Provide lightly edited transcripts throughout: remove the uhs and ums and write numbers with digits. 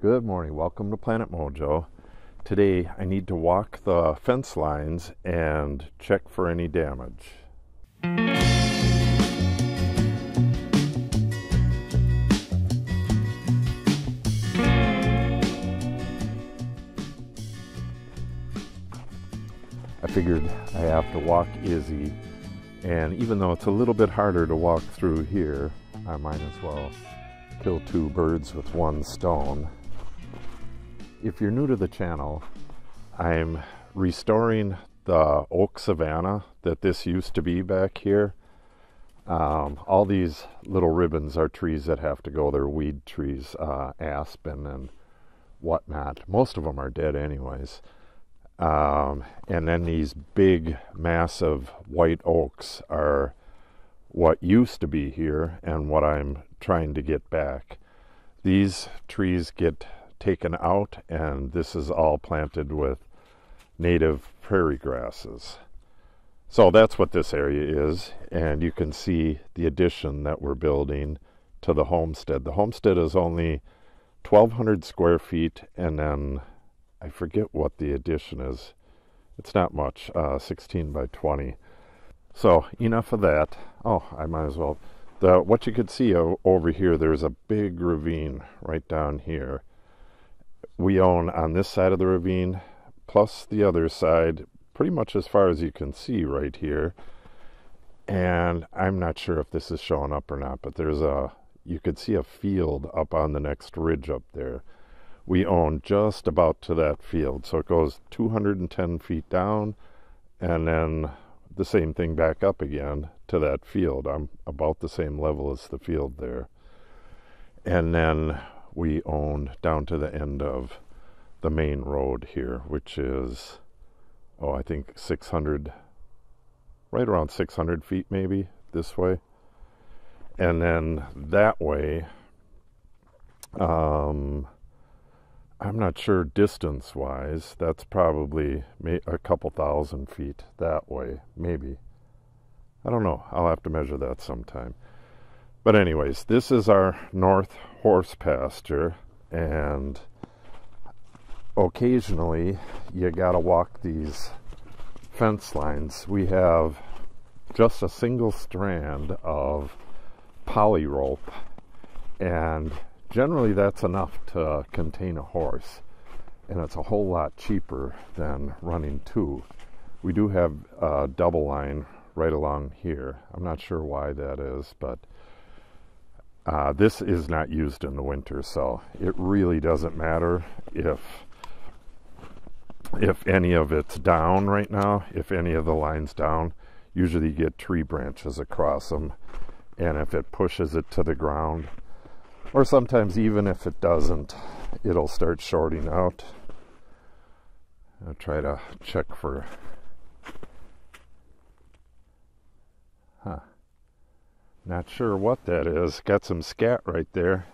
Good morning, welcome to Planet Mojo. Today I need to walk the fence lines and check for any damage. I figured I have to walk Izzy, and even though it's a little bit harder to walk through here, I might as well kill two birds with one stone. If you're new to the channel, I'm restoring the oak savanna that this used to be back here. All these little ribbons are trees that have to go. They're weed trees, aspen and whatnot. Most of them are dead anyways. And then these big, massive white oaks are what used to be here and what I'm trying to get back. These trees get taken out, and this is all planted with native prairie grasses. So that's what this area is, and you can see the addition that we're building to the homestead. The homestead is only 1,200 square feet, and then I forget what the addition is. It's not much, 16 by 20. So enough of that. Oh, I might as well. What you could see over here, there's a big ravine right down here. We own on this side of the ravine, plus the other side, pretty much as far as you can see right here. And I'm not sure if this is showing up or not, but you could see a field up on the next ridge up there. We own just about to that field, so it goes 210 feet down, and then the same thing back up again to that field. I'm about the same level as the field there. And then we own down to the end of the main road here, which is, I think 600, right around 600 feet maybe, this way. And then that way, I'm not sure distance-wise, that's probably a couple thousand feet that way, maybe. I don't know, I'll have to measure that sometime. But anyways, this is our north horse pasture, and occasionally you gotta walk these fence lines. We have just a single strand of poly rope, and generally that's enough to contain a horse, and it's a whole lot cheaper than running two. We do have a double line right along here. I'm not sure why that is, but this is not used in the winter, so it really doesn't matter if any of it's down right now. If any of the lines down, usually you get tree branches across them, and if it pushes it to the ground, or sometimes even if it doesn't, it'll start shorting out. I'll try to check for not sure what that is. Got some scat right there,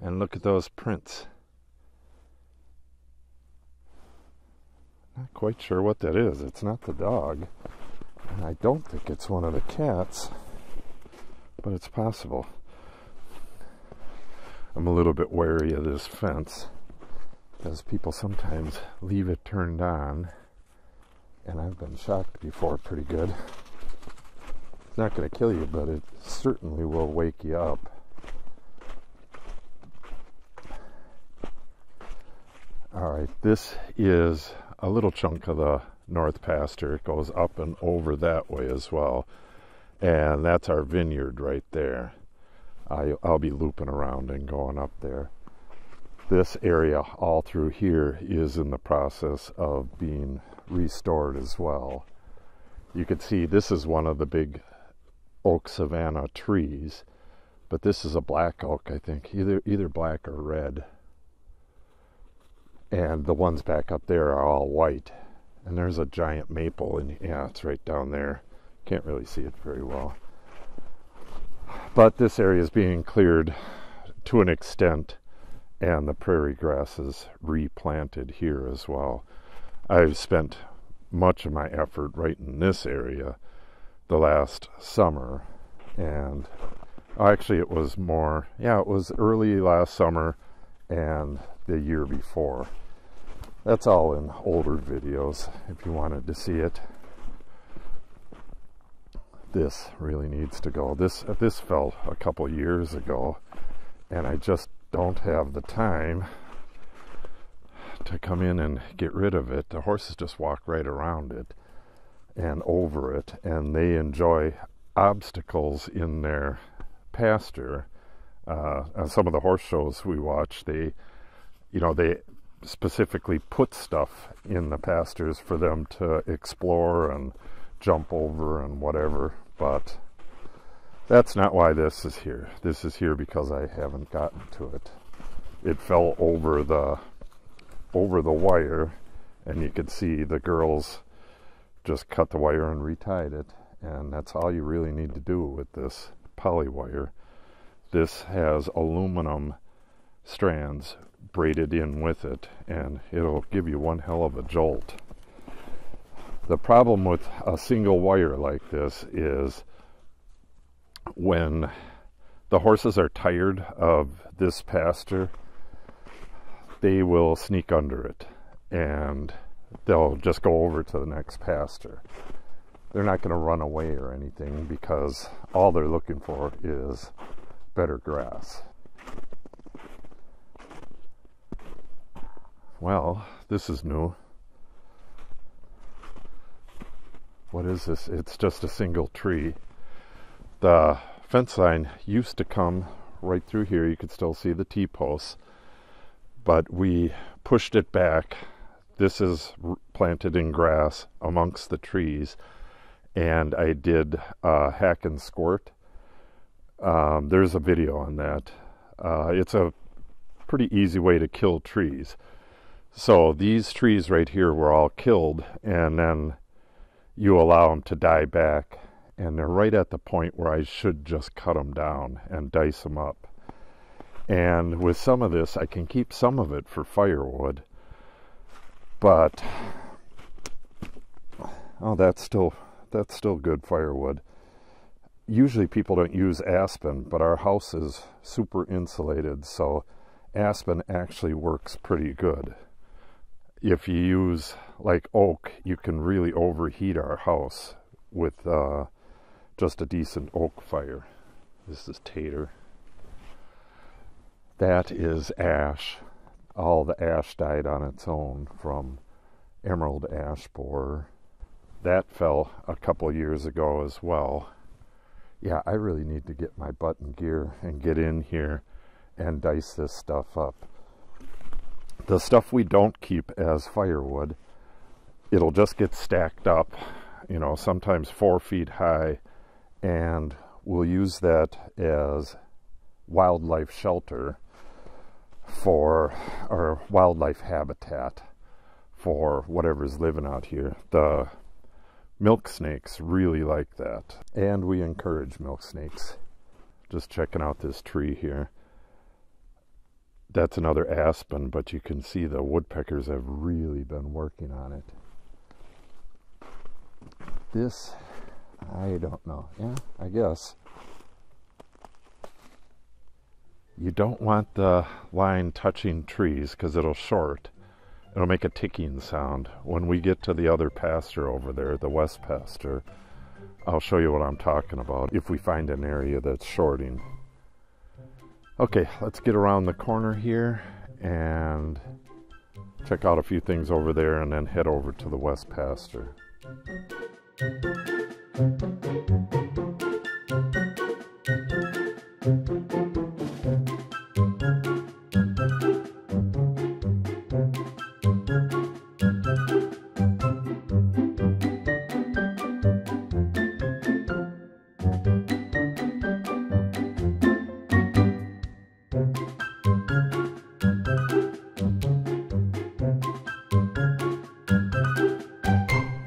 and look at those prints. Not quite sure what that is. It's not the dog, and I don't think it's one of the cats, but it's possible. I'm a little bit wary of this fence, because people sometimes leave it turned on, and I've been shocked before pretty good. It's not going to kill you, but it certainly will wake you up. Alright, this is a little chunk of the north pasture. It goes up and over that way as well, and that's our vineyard right there. I'll be looping around and going up there. This area all through here is in the process of being restored as well. You can see this is one of the big oak savanna trees, but this is a black oak, I think, either black or red. And the ones back up there are all white. And there's a giant maple, and yeah, it's right down there. Can't really see it very well. But this area is being cleared to an extent, and the prairie grasses replanted here as well. I've spent much of my effort right in this area the last summer, and actually it was more, it was early last summer, and the year before. That's all in older videos if you wanted to see it. This really needs to go. This fell a couple years ago, and I just don't have the time to come in and get rid of it. The horses just walk right around it and over it, and they enjoy obstacles in their pasture. On some of the horse shows we watch, they specifically put stuff in the pastures for them to explore and jump over and whatever, but that's not why this is here. This is here because I haven't gotten to it. It fell over the wire, and you could see the girls just cut the wire and retied it, and that's all you really need to do with this poly wire. This has aluminum strands braided in with it, and it'll give you one hell of a jolt. The problem with a single wire like this is when the horses are tired of this pasture, they will sneak under it and they'll just go over to the next pasture. They're not going to run away or anything because all they're looking for is better grass. Well, this is new. What is this? It's just a single tree. The fence line used to come right through here. You could still see the T-posts, but we pushed it back. This is planted in grass amongst the trees, and I did hack and squirt. There's a video on that. It's a pretty easy way to kill trees. So these trees right here were all killed, and then you allow them to die back, and they're right at the point where I should just cut them down and dice them up. And with some of this, I can keep some of it for firewood, but oh, that's still good firewood. Usually people don't use aspen, but our house is super insulated, so aspen actually works pretty good. If you use like oak, you can really overheat our house with just a decent oak fire. This is tater. That is ash. All the ash died on its own from emerald ash borer. That fell a couple years ago as well. Yeah, I really need to get my butt in gear and get in here and dice this stuff up. The stuff we don't keep as firewood, it'll just get stacked up, sometimes 4 feet high, and we'll use that as wildlife shelter for our wildlife habitat for whatever's living out here. The milk snakes really like that, and we encourage milk snakes. Just checking out this tree here. That's another aspen, but you can see the woodpeckers have really been working on it. This, I don't know. Yeah, I guess. You don't want the line touching trees because it'll short. It'll make a ticking sound. When we get to the other pasture over there, the west pasture, I'll show you what I'm talking about if we find an area that's shorting. Okay, let's get around the corner here and check out a few things over there and then head over to the west pasture.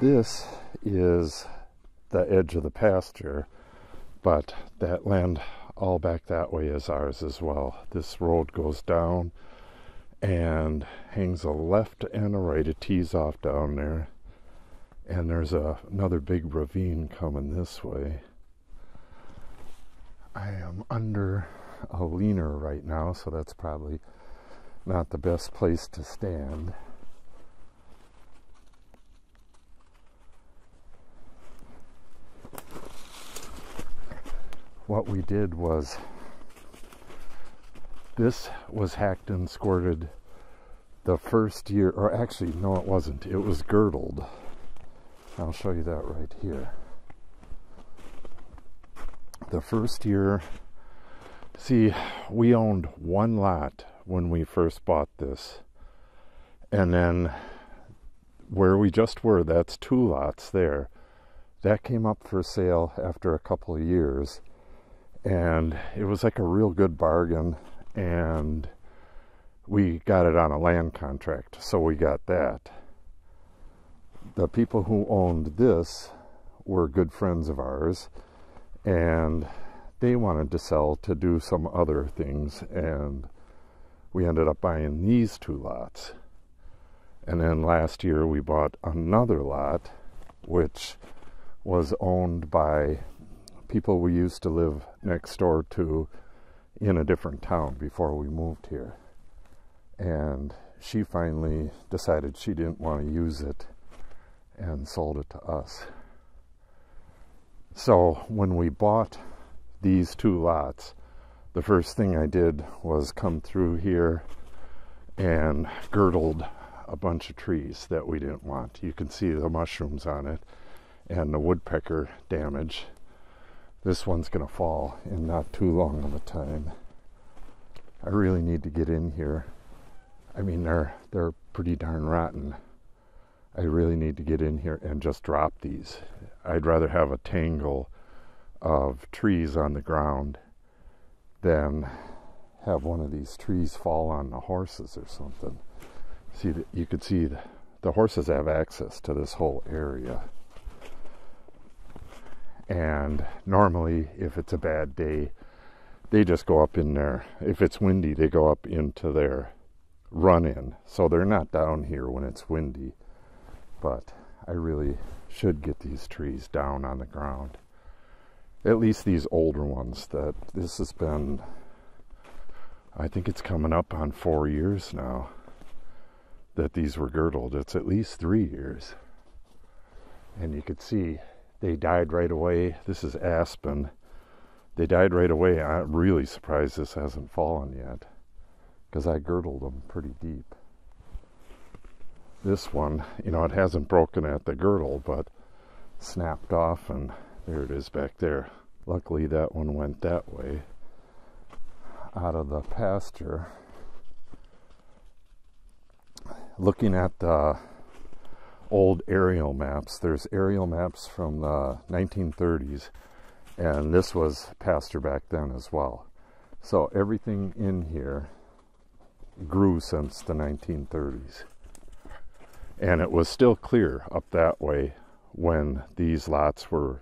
This is the edge of the pasture, but that land all back that way is ours as well. This road goes down and hangs a left and a right. It tees off down there, and there's another big ravine coming this way. I am under a leaner right now, so that's probably not the best place to stand. What we did was, this was hacked and squirted the first year, or actually, no, it wasn't. It was girdled. I'll show you that right here. The first year, see, we owned one lot when we first bought this. And then where we just were, that's 2 lots there. That came up for sale after a couple of years. And it was like a real good bargain. And we got it on a land contract, so we got that. The people who owned this were good friends of ours, and they wanted to sell to do some other things, and we ended up buying these 2 lots. And then last year we bought another lot, which was owned by people we used to live next door to in a different town before we moved here. And she finally decided she didn't want to use it and sold it to us. So when we bought these 2 lots, the first thing I did was come through here and girdled a bunch of trees that we didn't want. You can see the mushrooms on it and the woodpecker damage. This one's going to fall in not too long of a time. I really need to get in here. I mean, they're pretty darn rotten. I really need to get in here and just drop these. I'd rather have a tangle of trees on the ground than have one of these trees fall on the horses or something. See, you could see the horses have access to this whole area. And normally, if it's a bad day, they just go up in there. If it's windy, they go up into their run-in. So they're not down here when it's windy. But I really should get these trees down on the ground. At least these older ones. That this has been, I think it's coming up on 4 years now that these were girdled. It's at least 3 years. And you could see they died right away. This is aspen. They died right away. I'm really surprised this hasn't fallen yet, because I girdled them pretty deep. This one, you know, it hasn't broken at the girdle, but snapped off, and there it is back there. Luckily that one went that way out of the pasture. Looking at the old aerial maps, there's aerial maps from the 1930s, and this was pasture back then as well. So everything in here grew since the 1930s. And it was still clear up that way when these lots were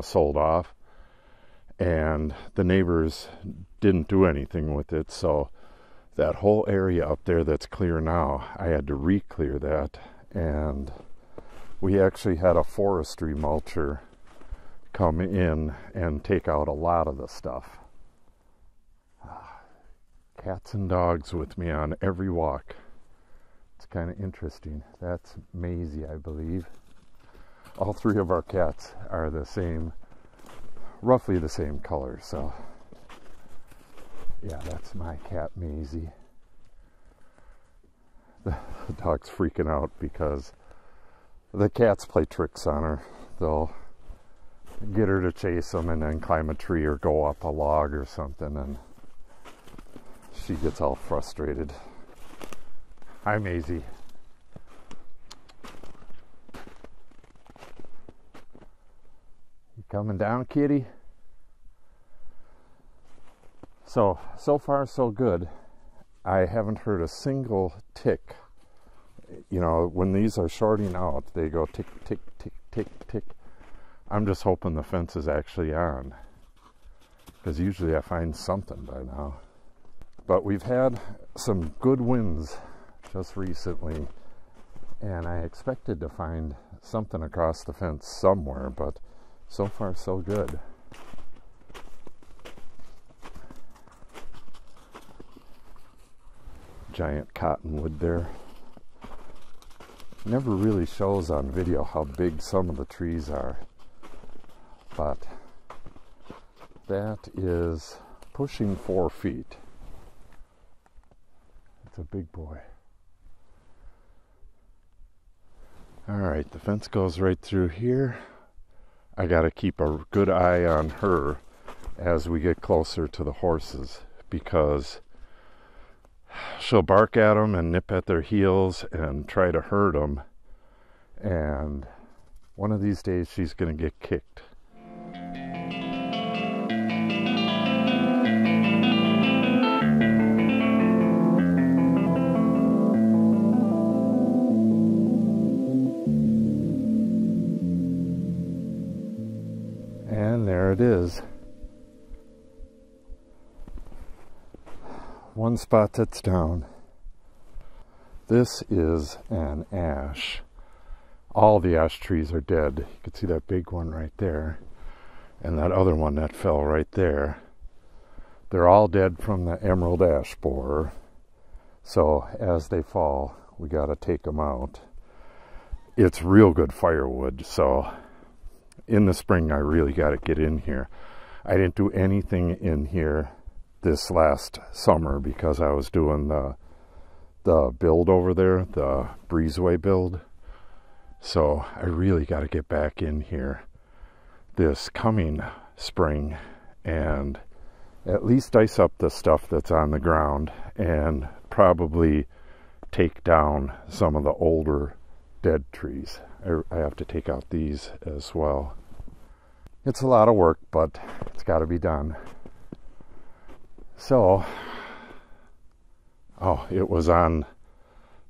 sold off. And the neighbors didn't do anything with it, so that whole area up there that's clear now, I had to re-clear that. And we actually had a forestry mulcher come in and take out a lot of the stuff. Cats and dogs with me on every walk. It's kind of interesting. That's Maisie, I believe. All 3 of our cats are the same, roughly the same color, so yeah, that's my cat Maisie. The dog's freaking out because the cats play tricks on her. They'll get her to chase them and then climb a tree or go up a log or something, and she gets all frustrated. Hi, Maisie. You coming down, kitty? So far so good. I haven't heard a single tick. You know, when these are shorting out, they go tick, tick, tick, tick, tick. I'm just hoping the fence is actually on, because usually I find something by now. But we've had some good winds just recently, and I expected to find something across the fence somewhere, but so far so good. giant cottonwood there. Never really shows on video how big some of the trees are, but that is pushing 4 feet. It's a big boy. Alright, the fence goes right through here. I gotta keep a good eye on her as we get closer to the horses, because she'll bark at them and nip at their heels and try to hurt them, and one of these days she's gonna get kicked. And there it is. One spot that's down. This is an ash. All the ash trees are dead. You can see that big one right there, and that other one that fell right there. They're all dead from the emerald ash borer. So as they fall, we gotta take them out. It's real good firewood, so in the spring I really gotta get in here. I didn't do anything in here this last summer because I was doing the build over there, the breezeway build. So I really got to get back in here this coming spring and at least dice up the stuff that's on the ground and probably take down some of the older dead trees. I have to take out these as well. It's a lot of work, but it's got to be done. So, oh, it was on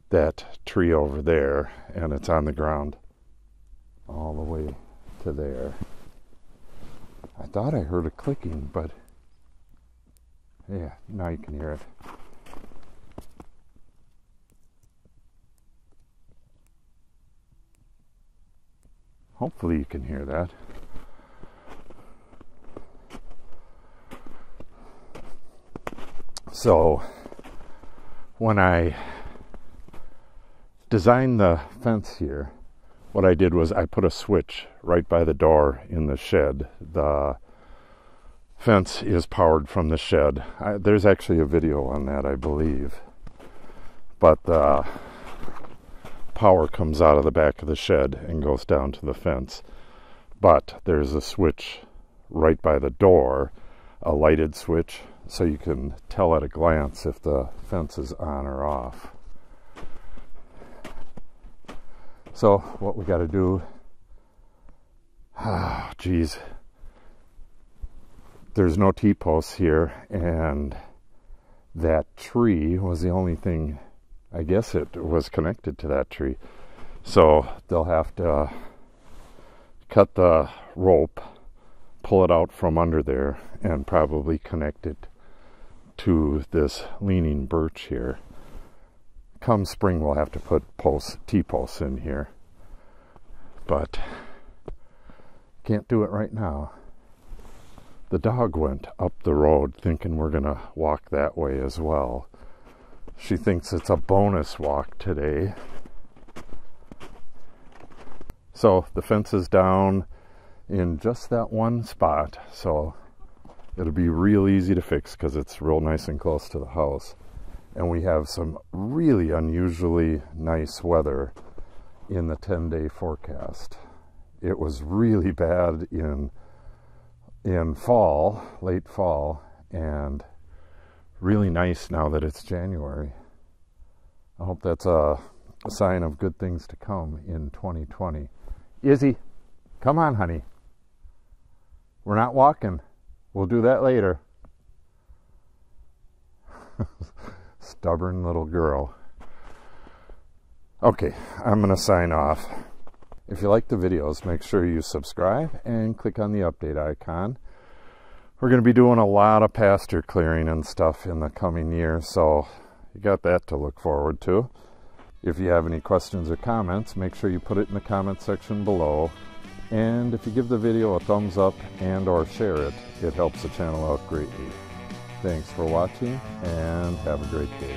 that tree over there, and it's on the ground all the way to there. I thought I heard a clicking, but yeah, now you can hear it. Hopefully you can hear that. So when I designed the fence here, what I did was I put a switch right by the door in the shed. The fence is powered from the shed. There's actually a video on that, I believe. But the power comes out of the back of the shed and goes down to the fence. But there's a switch right by the door, a lighted switch, so you can tell at a glance if the fence is on or off. So what we got to do, geez, there's no T-posts here, and that tree was the only thing, I guess it was connected to that tree. So they'll have to cut the rope, pull it out from under there, and probably connect it to this leaning birch here. Come spring, we'll have to put T-posts in here, but can't do it right now. The dog went up the road thinking we're gonna walk that way as well. She thinks it's a bonus walk today. So the fence is down in just that one spot, so it'll be real easy to fix because it's real nice and close to the house. And we have some really unusually nice weather in the 10-day forecast. It was really bad in fall, late fall, and really nice now that it's January. I hope that's a sign of good things to come in 2020. Izzy, come on, honey. We're not walking. We'll do that later. Stubborn little girl. Okay, I'm going to sign off. If you like the videos, make sure you subscribe and click on the update icon. We're going to be doing a lot of pasture clearing and stuff in the coming year, so you got that to look forward to. If you have any questions or comments, make sure you put it in the comment section below. And if you give the video a thumbs up and or share it, it helps the channel out greatly. Thanks for watching and have a great day.